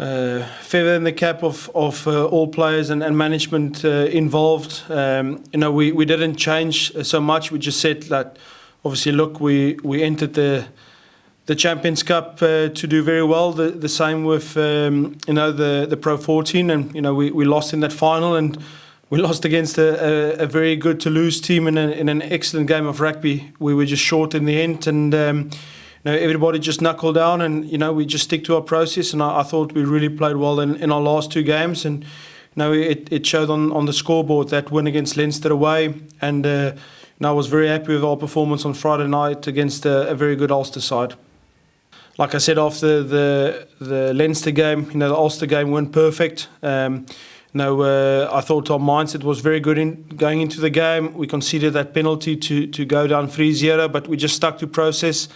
feather in the cap of all players and management involved. We didn't change so much. We just said that, obviously, look, we entered the Champions Cup to do very well. The same with the Pro 14, and we lost in that final, and we lost against a very good Toulouse team in an excellent game of rugby. We were just short in the end, and everybody just knuckled down, and we just stick to our process. And I thought we really played well in our last two games, and it showed on the scoreboard, that win against Leinster away, and I was very happy with our performance on Friday night against a very good Ulster side. Like I said, after the Leinster game, the Ulster game weren't perfect. I thought our mindset was very good in going into the game. We conceded that penalty to go down 3-0, but we just stuck to process.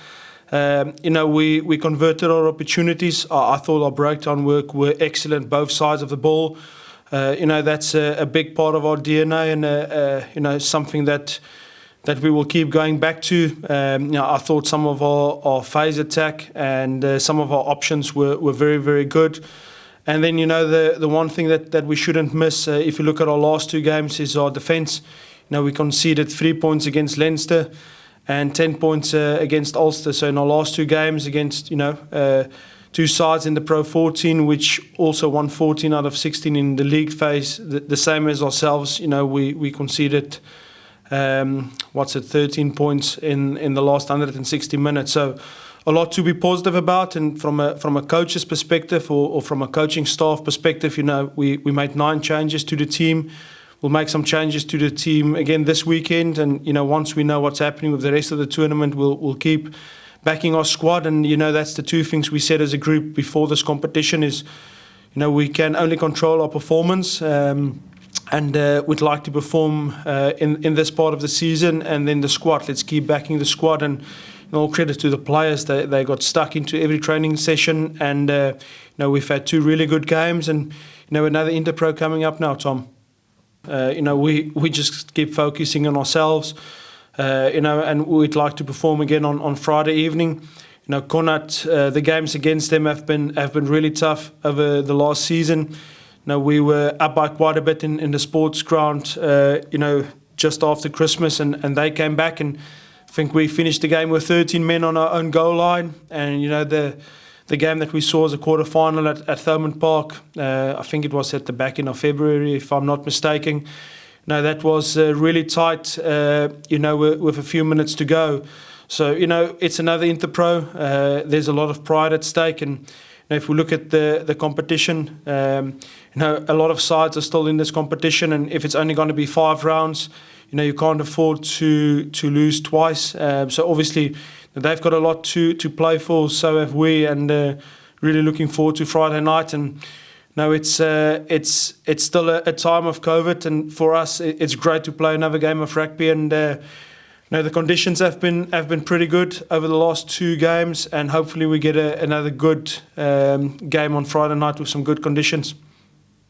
We converted our opportunities. I thought our breakdown work were excellent, both sides of the ball. That's a big part of our DNA, and something that we will keep going back to. I thought some of our phase attack and some of our options were very, very good. And then, the one thing that we shouldn't miss, if you look at our last two games, is our defence. We conceded 3 points against Leinster and 10 points against Ulster. So in our last two games against, two sides in the Pro 14, which also won 14 out of 16 in the league phase, the same as ourselves, we conceded 13 points in the last 160 minutes. So a lot to be positive about, and from a coach's perspective or from a coaching staff perspective, we made 9 changes to the team. We'll make some changes to the team again this weekend, and once we know what's happening with the rest of the tournament, we'll keep backing our squad. And that's the two things we said as a group before this competition is, we can only control our performance. And we'd like to perform in this part of the season, and then the squad. Let's keep backing the squad, and all credit to the players. They got stuck into every training session, and we've had 2 really good games, and another Interpro coming up now, Tom. We just keep focusing on ourselves, and we'd like to perform again on Friday evening. Connacht, the games against them have been really tough over the last season. We were up by quite a bit in the sports ground, just after Christmas, and they came back, and I think we finished the game with 13 men on our own goal line. And the game that we saw as a quarter-final at Thomond Park, I think it was at the back end of February, if I'm not mistaken. That was really tight, with a few minutes to go. So, it's another Interpro. There's a lot of pride at stake, and if we look at the competition, a lot of sides are still in this competition, and if it's only going to be 5 rounds, you can't afford to lose twice. So obviously, they've got a lot to play for. So have we, and really looking forward to Friday night. And it's still a time of COVID, and for us, it's great to play another game of rugby. And the conditions have been pretty good over the last 2 games, and hopefully we get another good game on Friday night with some good conditions.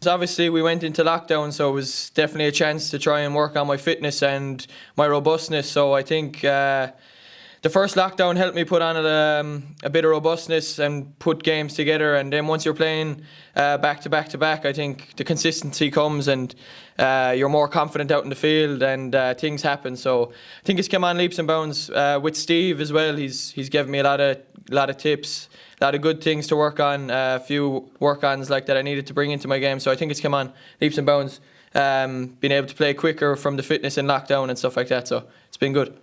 Obviously, we went into lockdown, so it was definitely a chance to try and work on my fitness and my robustness. So I think the first lockdown helped me put on a bit of robustness and put games together. And then once you're playing back to back to back, I think the consistency comes, and you're more confident out in the field, and things happen. So I think it's come on leaps and bounds with Steve as well. He's given me a lot of tips, a lot of good things to work on, a few work-ons like that I needed to bring into my game. So I think it's come on leaps and bounds, being able to play quicker from the fitness in lockdown and stuff like that. So it's been good.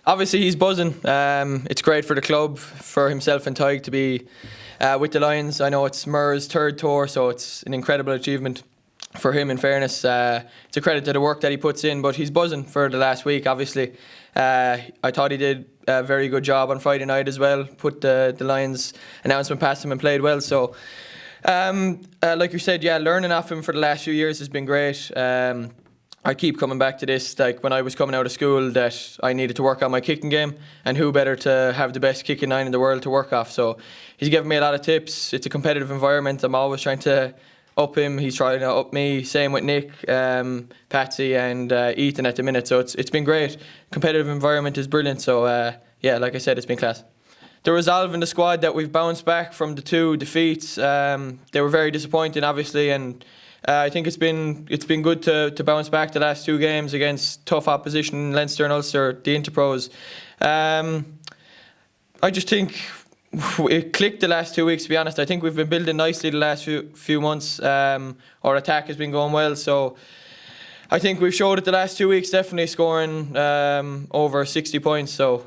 Obviously, he's buzzing. It's great for the club, for himself and Tig to be with the Lions. I know it's Mur's 3rd tour, so it's an incredible achievement for him, in fairness. It's a credit to the work that he puts in, but he's buzzing for the last week, obviously. I thought he did a very good job on Friday night as well, put the Lions announcement past him and played well. So, like you said, learning off him for the last few years has been great. I keep coming back to this, like when I was coming out of school, that I needed to work on my kicking game, and who better to have the best kicking 9 in the world to work off. So he's given me a lot of tips. It's a competitive environment. I'm always trying to up him. He's trying to up me. Same with Nick, Patsy and Ethan at the minute. So it's been great. Competitive environment is brilliant. So like I said, it's been class. the resolve in the squad that we've bounced back from the 2 defeats. They were very disappointing, obviously, and I think it's been good to bounce back the last 2 games against tough opposition, Leinster and Ulster, the Interpros. I just think it clicked the last 2 weeks, to be honest. I think we've been building nicely the last few months. Our attack has been going well, so I think we've showed it the last 2 weeks, definitely scoring over 60 points. So,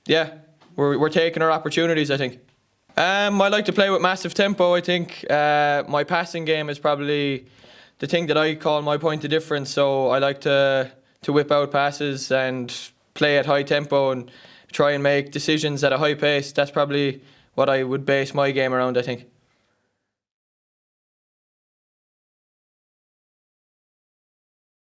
yeah, we're taking our opportunities, I think. I like to play with massive tempo. I think my passing game is probably the thing that I call my point of difference. So I like to whip out passes and play at high tempo and try and make decisions at a high pace. That's probably what I would base my game around, I think.